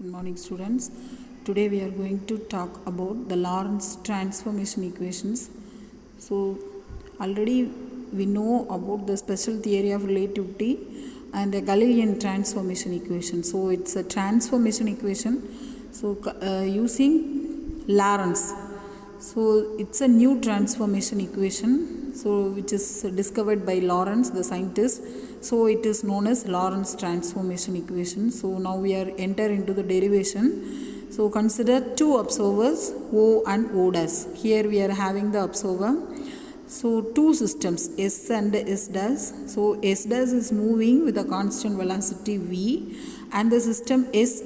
Good morning, students. Today we are going to talk about the Lorentz transformation equations. So already we know about the special theory of relativity and the Galilean transformation equation. So it's a transformation equation. So using Lorentz. So it's a new transformation equation. So which is discovered by Lorentz, the scientist. So it is known as Lorentz transformation equation. So now we are enter into the derivation. So consider two observers O and O dash. Here we are having the observer. So two systems S and S dash. So S dash is moving with a constant velocity V, and the system S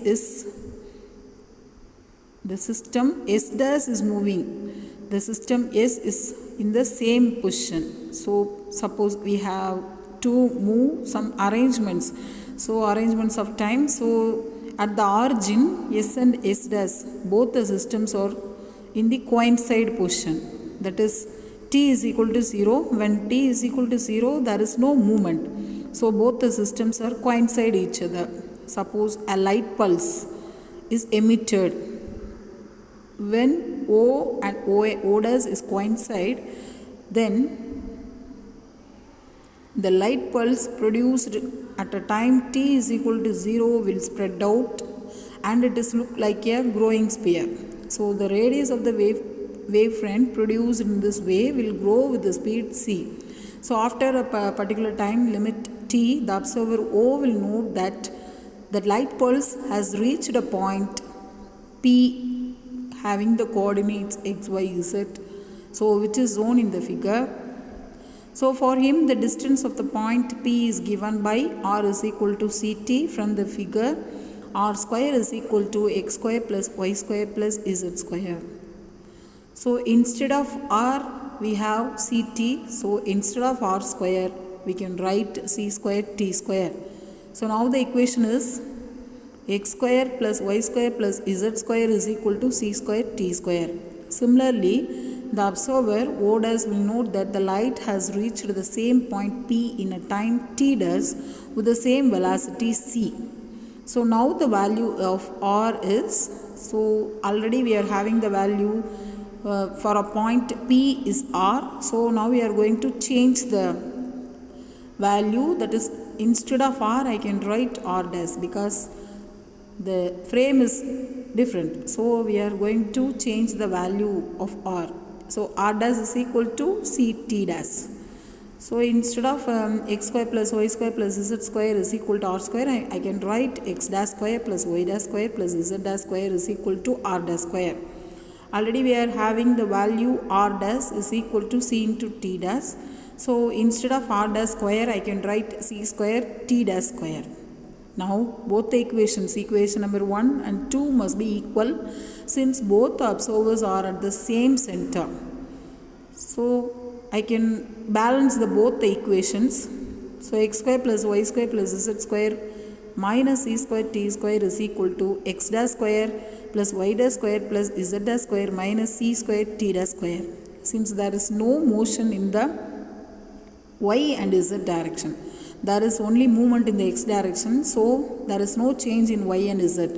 dash is moving. The system S is in the same position. So suppose we have to move some arrangements. So arrangements of time. So at the origin, S and S dash, both the systems are in the coincide position. That is, t is equal to 0. When t is equal to 0, there is no movement. So both the systems are coincide each other. Suppose a light pulse is emitted. When O and O dash is coincide, then the light pulse produced at a time t is equal to 0 will spread out, and it is look like a growing sphere. So the radius of the wavefront produced in this wave will grow with the speed c. So after a particular time limit t, the observer O will note that the light pulse has reached a point P having the coordinates x, y, z, so which is shown in the figure. So for him, the distance of the point P is given by r is equal to ct from the figure. R square is equal to x square plus y square plus z square. So instead of r, we have ct. So instead of r square, we can write c square t square. So now the equation is x square plus y square plus z square is equal to c square t square. Similarly, the observer O dash will note that the light has reached the same point P in a time t dash with the same velocity c. So now the value of r is, so already we are having the value for a point P is r. So now we are going to change the value, that is instead of r I can write r dash because the frame is different. So we are going to change the value of r. So r dash is equal to ct dash. So instead of x square plus y square plus z square is equal to r square, I can write x dash square plus y dash square plus z dash square is equal to r dash square. Already we are having the value r dash is equal to c into t dash. So instead of r dash square, I can write c square t dash square. Now both the equations, equation number 1 and 2 must be equal since both the observers are at the same center. So I can balance both the equations. So x square plus y square plus z square minus c square t square is equal to x dash square plus y dash square plus z dash square minus c square t dash square. Since there is no motion in the y and z direction, there is only movement in the x direction, so there is no change in y and z.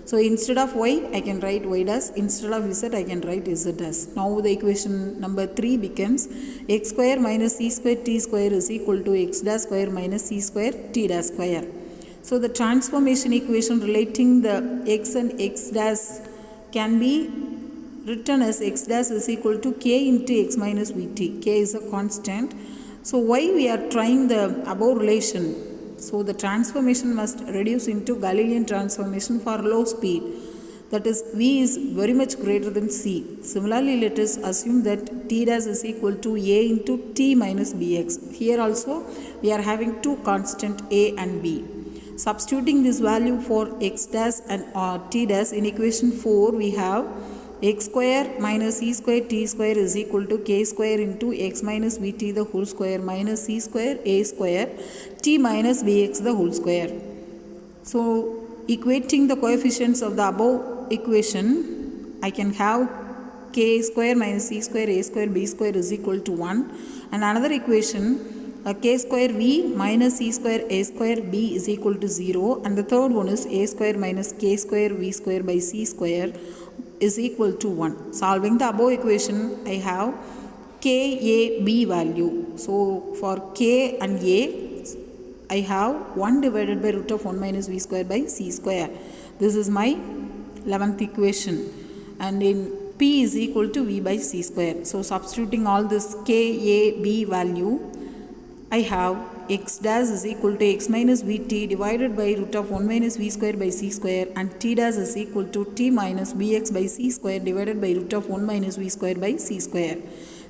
So instead of y, I can write y dash, instead of z, I can write z dash. Now the equation number 3 becomes x square minus c square t square is equal to x dash square minus c square t dash square. So the transformation equation relating the x and x dash can be written as x dash is equal to k into x minus vt. K is a constant. So why we are trying the above relation? So the transformation must reduce into Galilean transformation for low speed. That is, v is very much greater than c. Similarly, let us assume that t dash is equal to a into t minus bx. Here also we are having two constant a and b. Substituting this value for x dash and t dash in equation 4, we have x square minus c square t square is equal to k square into x minus vt the whole square minus c square a square t minus bx the whole square. So equating the coefficients of the above equation, I can have k square minus c square a square b square is equal to 1, and another equation k square v minus c square a square b is equal to 0, and the third one is a square minus k square v square by c square is equal to 1. Solving the above equation, I have k, a, b value. So for k and a, I have 1 divided by root of 1 minus v square by c square. This is my 11th equation. And in p is equal to v by c square. So substituting all this k, a, b value, I have x dash is equal to x minus vt divided by root of 1 minus v square by c square, and t dash is equal to t minus bx by c square divided by root of 1 minus v square by c square.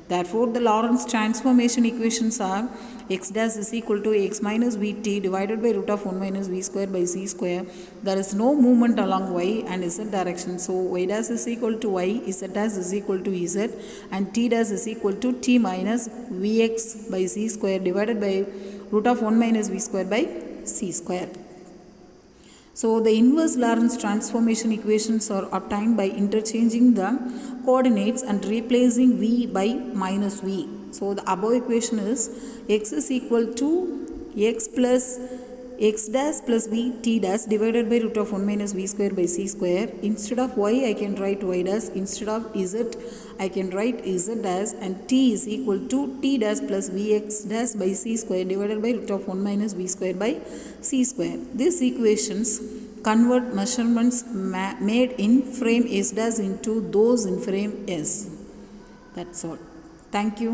Therefore, the Lorentz transformation equations are x dash is equal to x minus vt divided by root of 1 minus v square by c square. There is no movement along y and z direction. So, y dash is equal to y, z dash is equal to z, and t dash is equal to t minus vx by c square divided by root of 1 minus v square by c square. So, the inverse Lorentz transformation equations are obtained by interchanging the coordinates and replacing v by minus v. So, the above equation is x is equal to x plus x dash plus v t dash divided by root of 1 minus v square by c square. Instead of y, I can write y dash. Instead of z, I can write z dash, and t is equal to t dash plus vx dash by c square divided by root of 1 minus v square by c square. These equations convert measurements made in frame S dash into those in frame S. That's all. Thank you.